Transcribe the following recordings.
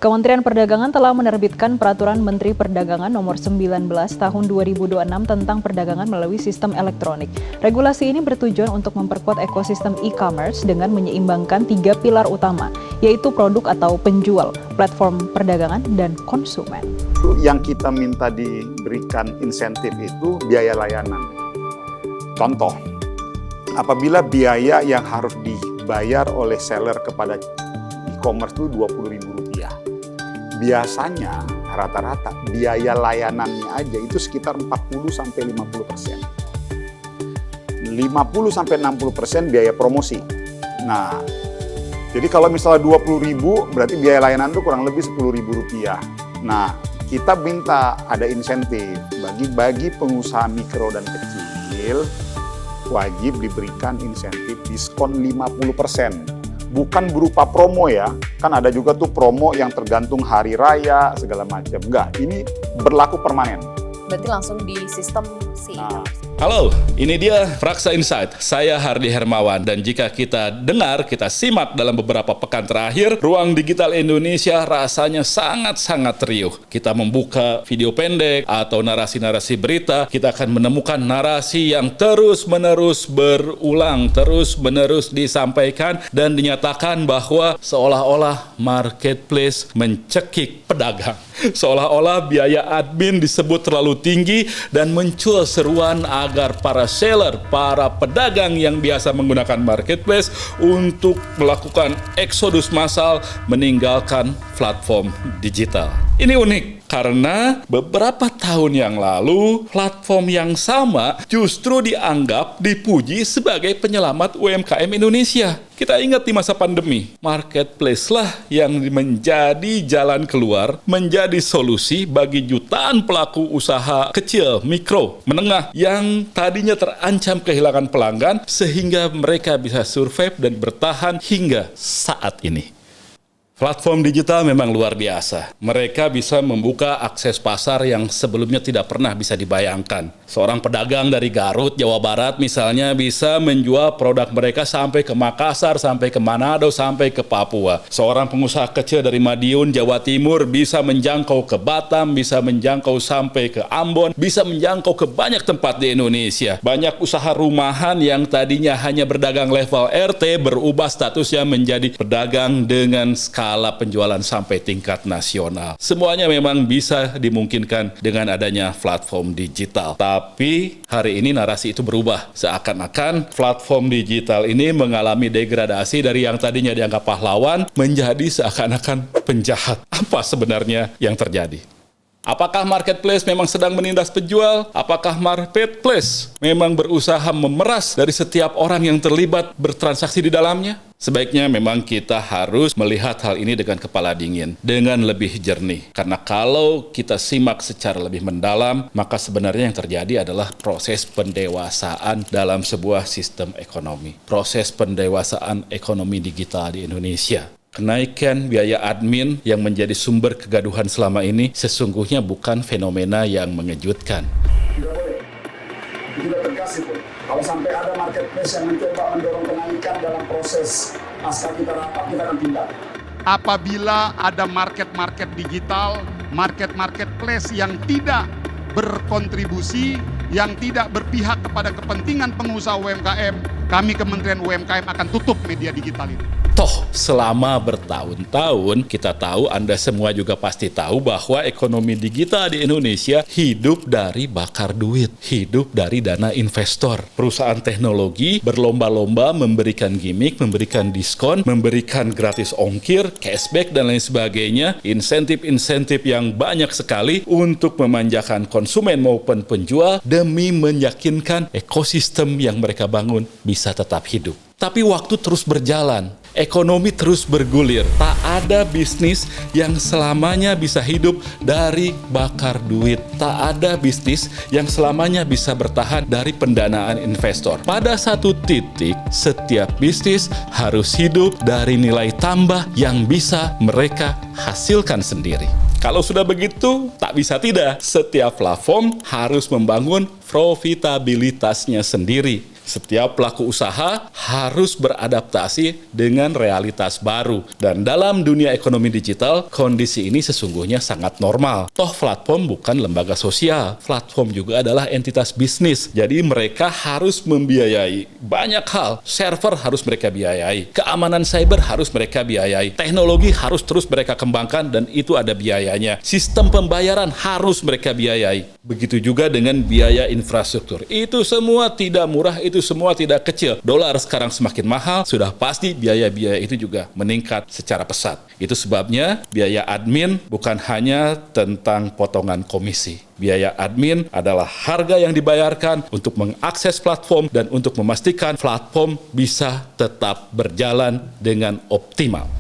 Kementerian Perdagangan telah menerbitkan Peraturan Menteri Perdagangan Nomor 19 Tahun 2026 tentang perdagangan melalui sistem elektronik. Regulasi ini bertujuan untuk memperkuat ekosistem e-commerce dengan menyeimbangkan 3 pilar utama, yaitu produk atau penjual, platform perdagangan, dan konsumen. Yang kita minta diberikan insentif itu biaya layanan. Contoh, apabila biaya yang harus dibayar oleh seller kepada e-commerce itu Rp20.000. Biasanya rata-rata biaya layanannya aja itu sekitar 40-50%. 50-60% biaya promosi. Nah, jadi kalau misalnya Rp20.000 berarti biaya layanan itu kurang lebih Rp10.000. Nah, kita minta ada insentif bagi pengusaha mikro dan kecil, wajib diberikan insentif diskon 50%. Bukan berupa promo ya, kan ada juga tuh promo yang tergantung hari raya segala macam. Enggak, ini berlaku permanen. Berarti langsung di sistem si Halo, ini dia Raksa Insight. Saya Hardy Hermawan, dan jika kita simak dalam beberapa pekan terakhir, ruang digital Indonesia rasanya sangat-sangat riuh. Kita membuka video pendek atau narasi-narasi berita, kita akan menemukan narasi yang terus-menerus berulang, terus-menerus disampaikan dan dinyatakan bahwa seolah-olah marketplace mencekik pedagang. Seolah-olah biaya admin disebut terlalu tinggi dan muncul seruan agar para seller, para pedagang yang biasa menggunakan marketplace untuk melakukan eksodus massal meninggalkan platform digital. Ini unik karena beberapa tahun yang lalu platform yang sama justru dianggap dipuji sebagai penyelamat UMKM Indonesia. Kita ingat di masa pandemi, marketplace lah yang menjadi jalan keluar, menjadi solusi bagi jutaan pelaku usaha kecil, mikro, menengah yang tadinya terancam kehilangan pelanggan sehingga mereka bisa survive dan bertahan hingga saat ini. Platform digital memang luar biasa. Mereka bisa membuka akses pasar yang sebelumnya tidak pernah bisa dibayangkan. Seorang pedagang dari Garut, Jawa Barat misalnya bisa menjual produk mereka sampai ke Makassar, sampai ke Manado, sampai ke Papua. Seorang pengusaha kecil dari Madiun, Jawa Timur bisa menjangkau ke Batam, bisa menjangkau sampai ke Ambon, bisa menjangkau ke banyak tempat di Indonesia. Banyak usaha rumahan yang tadinya hanya berdagang level RT berubah statusnya menjadi pedagang dengan skala penjualan sampai tingkat nasional. Semuanya memang bisa dimungkinkan dengan adanya platform digital. Tapi hari ini narasi itu berubah. Seakan-akan platform digital ini mengalami degradasi dari yang tadinya dianggap pahlawan menjadi seakan-akan penjahat. Apa sebenarnya yang terjadi? Apakah marketplace memang sedang menindas penjual? Apakah marketplace memang berusaha memeras dari setiap orang yang terlibat bertransaksi di dalamnya? Sebaiknya memang kita harus melihat hal ini dengan kepala dingin, dengan lebih jernih. Karena kalau kita simak secara lebih mendalam, maka sebenarnya yang terjadi adalah proses pendewasaan dalam sebuah sistem ekonomi. Proses pendewasaan ekonomi digital di Indonesia. Kenaikan biaya admin yang menjadi sumber kegaduhan selama ini sesungguhnya bukan fenomena yang mengejutkan. Tidak boleh. Tidak tegas itu. Kalau sampai ada marketplace yang mencoba mendorong kenaikan dalam proses pasca kita rapat, kita akan tindak. Apabila ada market-market digital, marketplace yang tidak berkontribusi, yang tidak berpihak kepada kepentingan pengusaha UMKM, kami Kementerian UMKM akan tutup media digital ini. Toh, selama bertahun-tahun, kita tahu, Anda semua juga pasti tahu bahwa ekonomi digital di Indonesia hidup dari bakar duit, hidup dari dana investor. Perusahaan teknologi berlomba-lomba memberikan gimmick, memberikan diskon, memberikan gratis ongkir, cashback, dan lain sebagainya. Insentif-insentif yang banyak sekali untuk memanjakan konsumen maupun penjual demi meyakinkan ekosistem yang mereka bangun bisa tetap hidup. Tapi waktu terus berjalan, ekonomi terus bergulir. Tak ada bisnis yang selamanya bisa hidup dari bakar duit. Tak ada bisnis yang selamanya bisa bertahan dari pendanaan investor. Pada satu titik, setiap bisnis harus hidup dari nilai tambah yang bisa mereka hasilkan sendiri. Kalau sudah begitu, tak bisa tidak, setiap platform harus membangun profitabilitasnya sendiri. Setiap pelaku usaha harus beradaptasi dengan realitas baru. Dan dalam dunia ekonomi digital, kondisi ini sesungguhnya sangat normal. Toh platform bukan lembaga sosial. Platform juga adalah entitas bisnis. Jadi mereka harus membiayai banyak hal. Server harus mereka biayai. Keamanan cyber harus mereka biayai. Teknologi harus terus mereka kembangkan dan itu ada biayanya. Sistem pembayaran harus mereka biayai. Begitu juga dengan biaya infrastruktur. Itu semua tidak murah, itu semua tidak kecil. Dolar sekarang semakin mahal, sudah pasti biaya-biaya itu juga meningkat secara pesat. Itu sebabnya biaya admin bukan hanya tentang potongan komisi. Biaya admin adalah harga yang dibayarkan untuk mengakses platform dan untuk memastikan platform bisa tetap berjalan dengan optimal.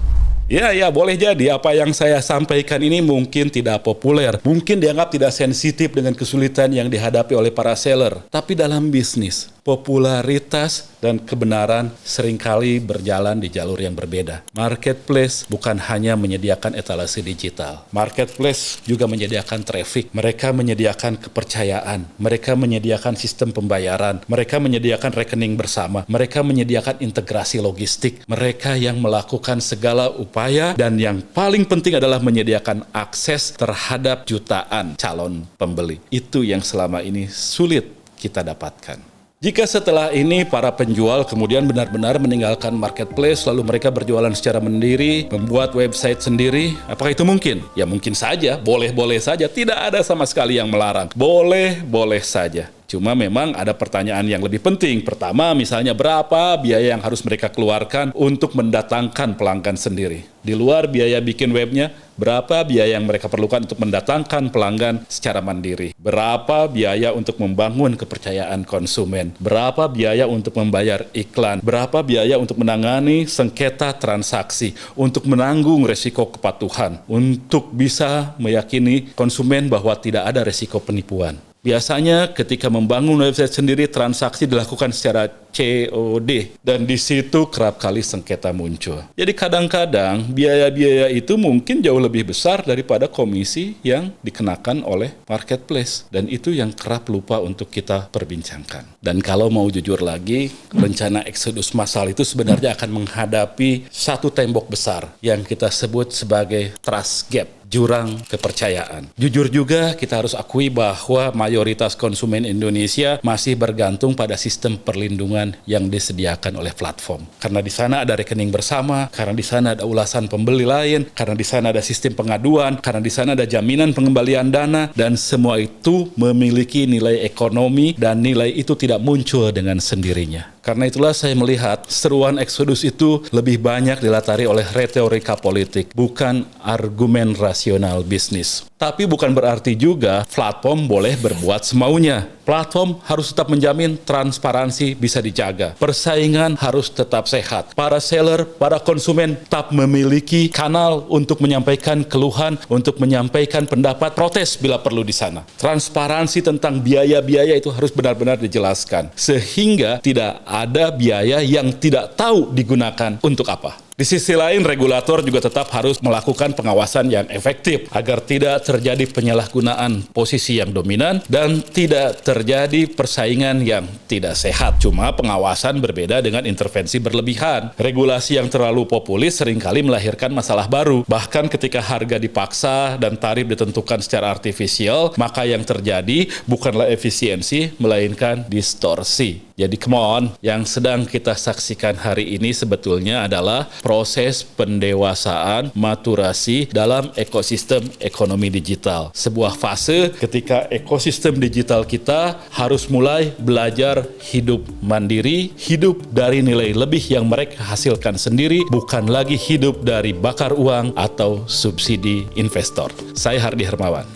Ya, boleh jadi apa yang saya sampaikan ini mungkin tidak populer. Mungkin dianggap tidak sensitif dengan kesulitan yang dihadapi oleh para seller. Tapi dalam bisnis, popularitas dan kebenaran seringkali berjalan di jalur yang berbeda. Marketplace bukan hanya menyediakan etalase digital. Marketplace juga menyediakan traffic. Mereka menyediakan kepercayaan. Mereka menyediakan sistem pembayaran. Mereka menyediakan rekening bersama. Mereka menyediakan integrasi logistik. Mereka yang melakukan segala upaya dan yang paling penting adalah menyediakan akses terhadap jutaan calon pembeli. Itu yang selama ini sulit kita dapatkan. Jika setelah ini para penjual kemudian benar-benar meninggalkan marketplace lalu mereka berjualan secara mandiri, membuat website sendiri, apakah itu mungkin? Ya mungkin saja, boleh-boleh saja, tidak ada sama sekali yang melarang. Boleh-boleh saja. Cuma memang ada pertanyaan yang lebih penting. Pertama, misalnya berapa biaya yang harus mereka keluarkan untuk mendatangkan pelanggan sendiri. Di luar biaya bikin webnya, berapa biaya yang mereka perlukan untuk mendatangkan pelanggan secara mandiri. Berapa biaya untuk membangun kepercayaan konsumen. Berapa biaya untuk membayar iklan. Berapa biaya untuk menangani sengketa transaksi. Untuk menanggung resiko kepatuhan. Untuk bisa meyakini konsumen bahwa tidak ada resiko penipuan. Biasanya ketika membangun website sendiri, transaksi dilakukan secara COD. Dan di situ kerap kali sengketa muncul. Jadi kadang-kadang biaya-biaya itu mungkin jauh lebih besar daripada komisi yang dikenakan oleh marketplace. Dan itu yang kerap lupa untuk kita perbincangkan. Dan kalau mau jujur lagi, rencana eksodus massal itu sebenarnya akan menghadapi satu tembok besar yang kita sebut sebagai trust gap. Jurang kepercayaan. Jujur juga kita harus akui bahwa mayoritas konsumen Indonesia masih bergantung pada sistem perlindungan yang disediakan oleh platform. Karena di sana ada rekening bersama, karena di sana ada ulasan pembeli lain, karena di sana ada sistem pengaduan, karena di sana ada jaminan pengembalian dana, dan semua itu memiliki nilai ekonomi dan nilai itu tidak muncul dengan sendirinya. Karena itulah saya melihat seruan eksodus itu lebih banyak dilatari oleh retorika politik, bukan argumen rasional bisnis. Tapi bukan berarti juga platform boleh berbuat semaunya. Platform harus tetap menjamin transparansi bisa dijaga. Persaingan harus tetap sehat. Para seller, para konsumen tetap memiliki kanal untuk menyampaikan keluhan, untuk menyampaikan pendapat, protes bila perlu di sana. Transparansi tentang biaya-biaya itu harus benar-benar dijelaskan. Sehingga tidak ada biaya yang tidak tahu digunakan untuk apa. Di sisi lain, regulator juga tetap harus melakukan pengawasan yang efektif agar tidak terjadi penyalahgunaan posisi yang dominan dan tidak terjadi persaingan yang tidak sehat. Cuma pengawasan berbeda dengan intervensi berlebihan. Regulasi yang terlalu populis seringkali melahirkan masalah baru. Bahkan ketika harga dipaksa dan tarif ditentukan secara artifisial, maka yang terjadi bukanlah efisiensi, melainkan distorsi. Jadi come on, yang sedang kita saksikan hari ini sebetulnya adalah proses pendewasaan maturasi dalam ekosistem ekonomi digital. Sebuah fase ketika ekosistem digital kita harus mulai belajar hidup mandiri, hidup dari nilai lebih yang mereka hasilkan sendiri, bukan lagi hidup dari bakar uang atau subsidi investor. Saya Hardi Hermawan.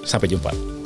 Sampai jumpa.